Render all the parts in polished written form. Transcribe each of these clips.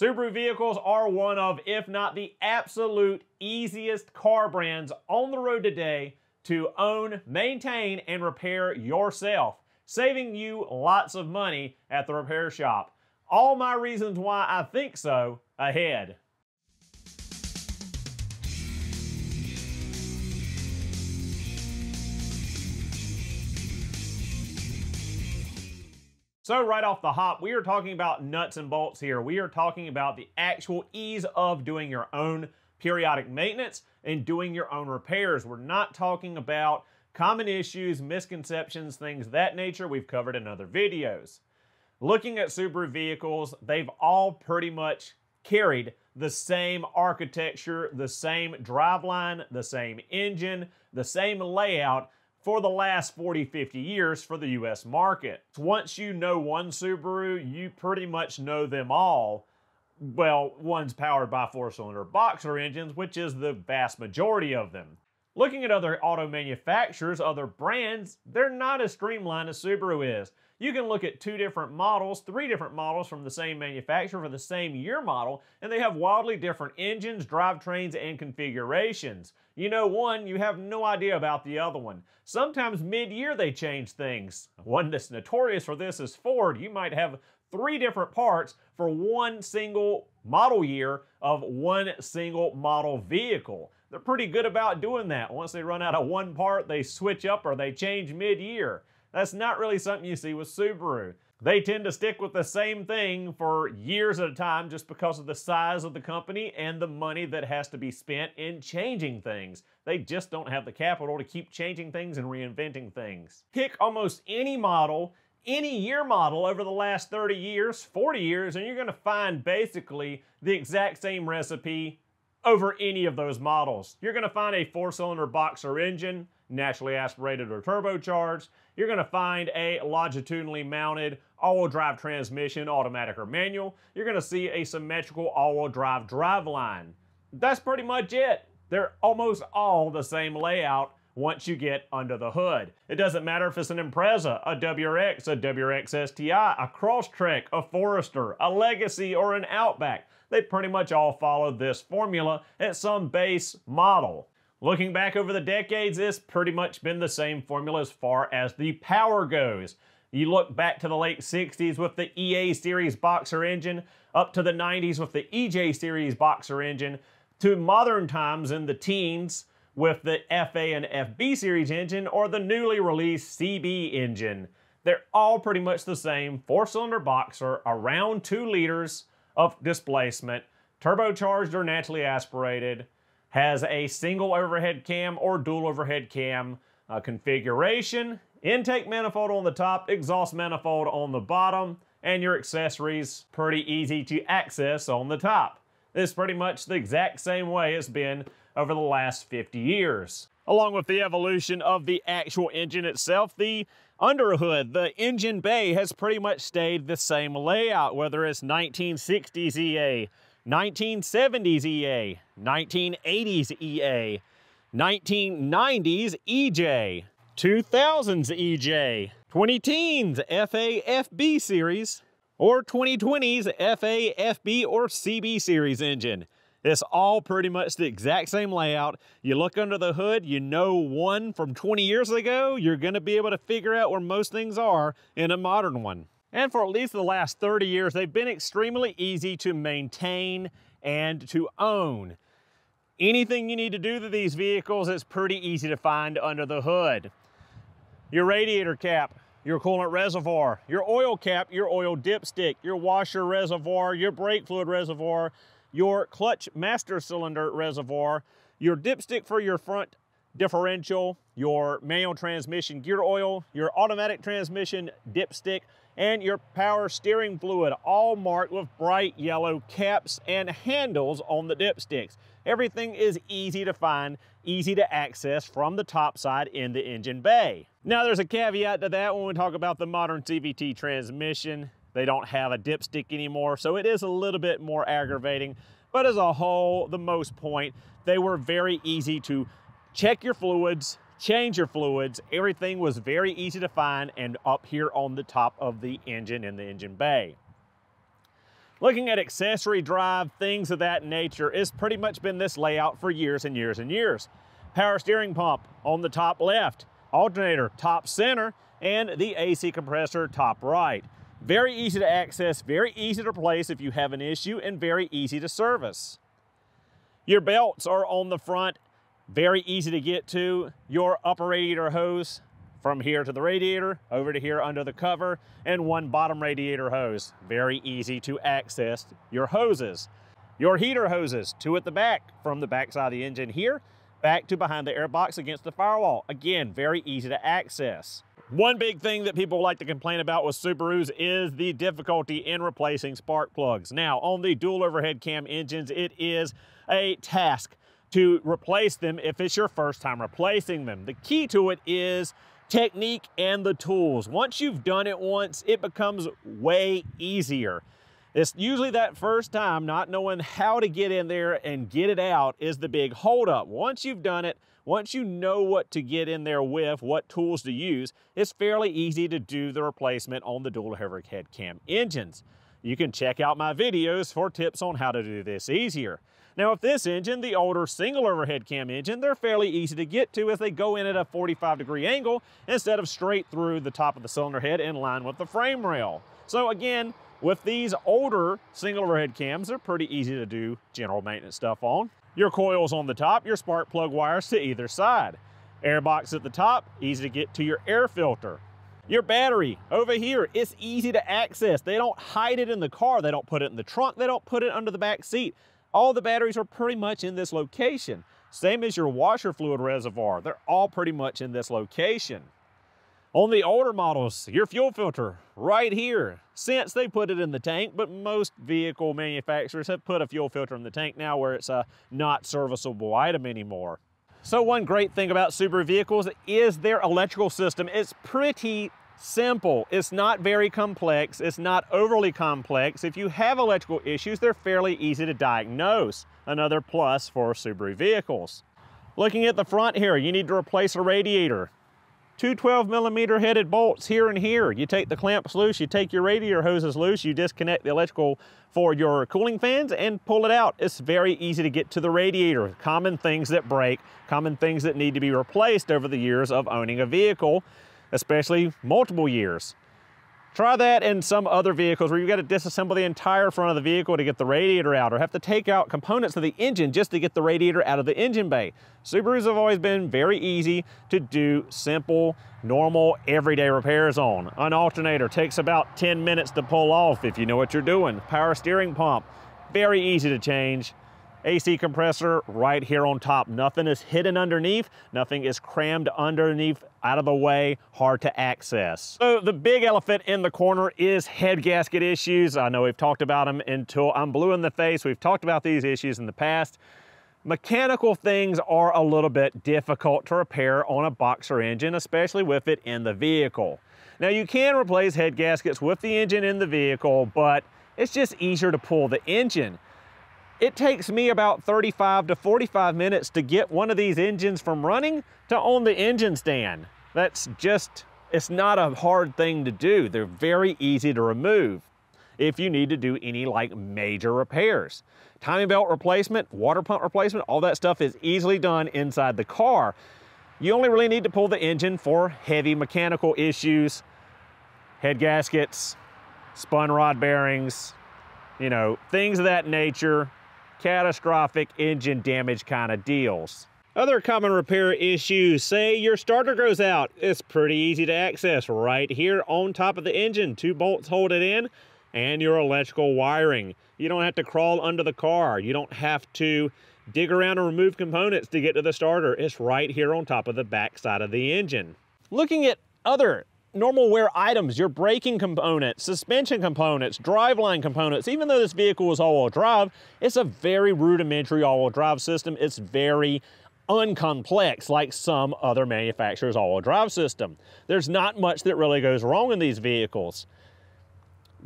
Subaru vehicles are one of, if not the absolute easiest car brands on the road today to own, maintain, and repair yourself, saving you lots of money at the repair shop. All my reasons why I think so ahead. So right off the hop, we are talking about nuts and bolts here. We are talking about the actual ease of doing your own periodic maintenance and doing your own repairs. We're not talking about common issues, misconceptions, things of that nature we've covered in other videos. Looking at Subaru vehicles, they've all pretty much carried the same architecture, the same driveline, the same engine, the same layout for the last 40, 50 years for the US market. Once you know one Subaru, you pretty much know them all. Well, one's powered by 4-cylinder boxer engines, which is the vast majority of them. Looking at other auto manufacturers, other brands, they're not as streamlined as Subaru is. You can look at 2 different models, 3 different models from the same manufacturer for the same year model, and they have wildly different engines, drivetrains, and configurations. You know one, you have no idea about the other one. Sometimes mid-year they change things. One that's notorious for this is Ford. You might have 3 different parts for one single model year of one single model vehicle. They're pretty good about doing that. Once they run out of one part, they switch up or they change mid-year. That's not really something you see with Subaru. They tend to stick with the same thing for years at a time just because of the size of the company and the money that has to be spent in changing things. They just don't have the capital to keep changing things and reinventing things. Pick almost any model, any year model over the last 30 years, 40 years, and you're going to find basically the exact same recipe over any of those models. You're going to find a 4-cylinder boxer engine, naturally aspirated or turbocharged. You're going to find a longitudinally mounted all-wheel drive transmission, automatic or manual. You're going to see a symmetrical all-wheel drive driveline. That's pretty much it. They're almost all the same layout once you get under the hood. It doesn't matter if it's an Impreza, a WRX, a WRX STI, a Crosstrek, a Forester, a Legacy, or an Outback. They pretty much all follow this formula at some base model. Looking back over the decades, it's pretty much been the same formula as far as the power goes. You look back to the late 60s with the EA Series boxer engine, up to the 90s with the EJ Series boxer engine, to modern times in the teens with the FA and FB Series engine or the newly released CB engine. They're all pretty much the same 4-cylinder boxer, around 2 liters of displacement, turbocharged or naturally aspirated, has a single overhead cam or dual overhead cam configuration, intake manifold on the top, exhaust manifold on the bottom, and your accessories pretty easy to access on the top. This is pretty much the exact same way it's been over the last 50 years. Along with the evolution of the actual engine itself, the underhood, the engine bay has pretty much stayed the same layout, whether it's 1960s EA, 1970s EA, 1980s EA, 1990s EJ, 2000s EJ, 2010s FA, FB series, or 2020s FA, FB, or CB series engine. It's all pretty much the exact same layout. You look under the hood, you know one from 20 years ago, you're going to be able to figure out where most things are in a modern one. And for at least the last 30 years, they've been extremely easy to maintain and to own. Anything you need to do to these vehicles is pretty easy to find under the hood. Your radiator cap, your coolant reservoir, your oil cap, your oil dipstick, your washer reservoir, your brake fluid reservoir, your clutch master cylinder reservoir, your dipstick for your front differential, your manual transmission gear oil, your automatic transmission dipstick, and your power steering fluid, all marked with bright yellow caps and handles on the dipsticks. Everything is easy to find, easy to access from the top side in the engine bay. Now there's a caveat to that when we talk about the modern CVT transmission. They don't have a dipstick anymore, so it is a little bit more aggravating. But as a whole, the most point, they were very easy to check your fluids, change your fluids. Everything was very easy to find and up here on the top of the engine in the engine bay. Looking at accessory drive, things of that nature, it's pretty much been this layout for years and years and years. Power steering pump on the top left, alternator top center, and the AC compressor top right. Very easy to access, very easy to replace if you have an issue, and very easy to service. Your belts are on the front, very easy to get to. Your upper radiator hose from here to the radiator, over to here under the cover, and one bottom radiator hose. Very easy to access your hoses. Your heater hoses, two at the back, from the back side of the engine here, back to behind the airbox against the firewall. Again, very easy to access. One big thing that people like to complain about with Subarus is the difficulty in replacing spark plugs. Now, on the dual overhead cam engines, it is a task to replace them if it's your first time replacing them. The key to it is technique and the tools. Once you've done it once, it becomes way easier. It's usually that first time not knowing how to get in there and get it out is the big holdup. Once you've done it, once you know what to get in there with, what tools to use, it's fairly easy to do the replacement on the dual overhead cam engines. You can check out my videos for tips on how to do this easier. Now, with this engine, the older single overhead cam engine, they're fairly easy to get to as they go in at a 45-degree angle instead of straight through the top of the cylinder head in line with the frame rail. So again, with these older single overhead cams, they're pretty easy to do general maintenance stuff on. Your coils on the top, your spark plug wires to either side. Airbox at the top, easy to get to your air filter. Your battery over here, it's easy to access. They don't hide it in the car. They don't put it in the trunk. They don't put it under the back seat. All the batteries are pretty much in this location. Same as your washer fluid reservoir. They're all pretty much in this location. On the older models, your fuel filter right here. Since they put it in the tank, but most vehicle manufacturers have put a fuel filter in the tank now where it's a not serviceable item anymore. So one great thing about Subaru vehicles is their electrical system. It's pretty simple. It's not very complex. It's not overly complex. If you have electrical issues, they're fairly easy to diagnose. Another plus for Subaru vehicles. Looking at the front here, you need to replace a radiator. Two 12mm headed bolts here and here. You take the clamps loose, you take your radiator hoses loose, you disconnect the electrical for your cooling fans and pull it out. It's very easy to get to the radiator. Common things that break, common things that need to be replaced over the years of owning a vehicle, especially multiple years. Try that in some other vehicles where you've got to disassemble the entire front of the vehicle to get the radiator out, or have to take out components of the engine just to get the radiator out of the engine bay. Subarus have always been very easy to do simple, normal, everyday repairs on. An alternator takes about 10 minutes to pull off if you know what you're doing. Power steering pump, very easy to change. AC compressor right here on top. Nothing is hidden underneath. Nothing is crammed underneath, out of the way, hard to access. So the big elephant in the corner is head gasket issues. I know we've talked about them until I'm blue in the face. We've talked about these issues in the past. Mechanical things are a little bit difficult to repair on a boxer engine, especially with it in the vehicle. Now you can replace head gaskets with the engine in the vehicle, but it's just easier to pull the engine. It takes me about 35 to 45 minutes to get one of these engines from running to on the engine stand. That's just, it's not a hard thing to do. They're very easy to remove if you need to do any like major repairs. Timing belt replacement, water pump replacement, all that stuff is easily done inside the car. You only really need to pull the engine for heavy mechanical issues, head gaskets, spun rod bearings, you know, things of that nature. Catastrophic engine damage kind of deals. Other common repair issues, say your starter goes out. It's pretty easy to access right here on top of the engine. Two bolts hold it in and your electrical wiring. You don't have to crawl under the car. You don't have to dig around and remove components to get to the starter. It's right here on top of the back side of the engine. Looking at other normal wear items, your braking components, suspension components, driveline components. Even though this vehicle is all-wheel drive, it's a very rudimentary all-wheel drive system. It's very uncomplex like some other manufacturers' all-wheel drive system. There's not much that really goes wrong in these vehicles.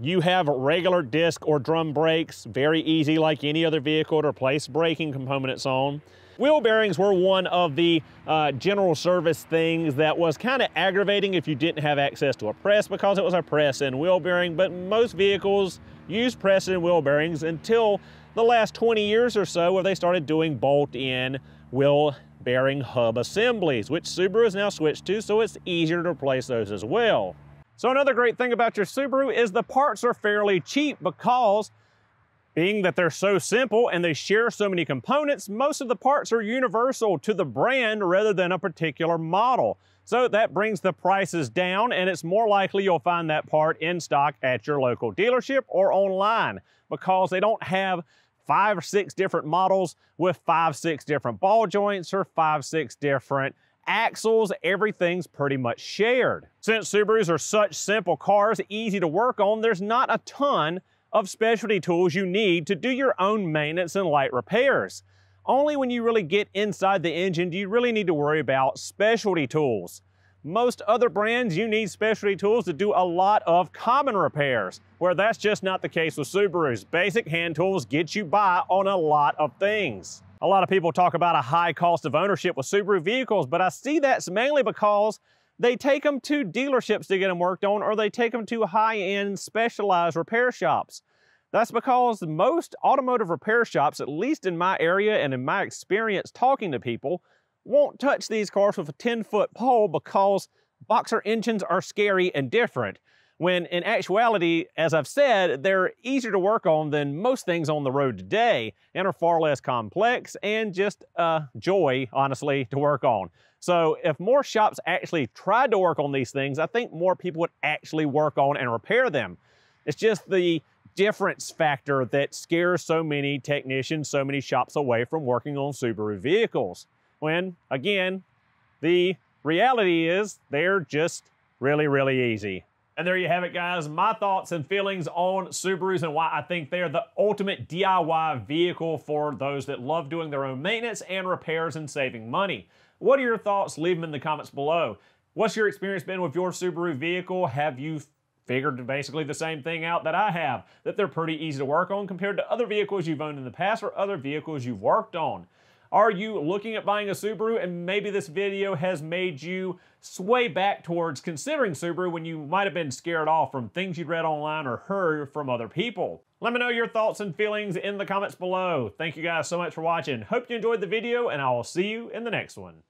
You have regular disc or drum brakes, very easy like any other vehicle to replace braking components on. Wheel bearings were one of the general service things that was kind of aggravating if you didn't have access to a press, because it was a press and wheel bearing, but most vehicles used press-in wheel bearings until the last 20 years or so, where they started doing bolt-in wheel bearing hub assemblies, which Subaru has now switched to, so it's easier to replace those as well. So another great thing about your Subaru is the parts are fairly cheap, because being that they're so simple and they share so many components, most of the parts are universal to the brand rather than a particular model. So that brings the prices down, and it's more likely you'll find that part in stock at your local dealership or online, because they don't have 5 or 6 different models with 5, 6 different ball joints or 5, 6 different axles. Everything's pretty much shared. Since Subarus are such simple cars, easy to work on, there's not a ton of specialty tools you need to do your own maintenance and light repairs. Only when you really get inside the engine do you really need to worry about specialty tools. Most other brands, you need specialty tools to do a lot of common repairs, where that's just not the case with Subarus. Basic hand tools get you by on a lot of things. A lot of people talk about a high cost of ownership with Subaru vehicles, but I see that's mainly because they take them to dealerships to get them worked on, or they take them to high-end specialized repair shops. That's because most automotive repair shops, at least in my area and in my experience talking to people, won't touch these cars with a 10-foot pole, because boxer engines are scary and different, when in actuality, as I've said, they're easier to work on than most things on the road today, and are far less complex and just a joy, honestly, to work on. So if more shops actually tried to work on these things, I think more people would actually work on and repair them. It's just the difference factor that scares so many technicians, so many shops away from working on Subaru vehicles. When, again, the reality is they're just really, really easy. And there you have it, guys. My thoughts and feelings on Subarus and why I think they're the ultimate DIY vehicle for those that love doing their own maintenance and repairs and saving money. What are your thoughts? Leave them in the comments below. What's your experience been with your Subaru vehicle? Have you figured basically the same thing out that I have, that they're pretty easy to work on compared to other vehicles you've owned in the past or other vehicles you've worked on? Are you looking at buying a Subaru, and maybe this video has made you sway back towards considering Subaru when you might have been scared off from things you'd read online or heard from other people? Let me know your thoughts and feelings in the comments below. Thank you guys so much for watching. Hope you enjoyed the video, and I will see you in the next one.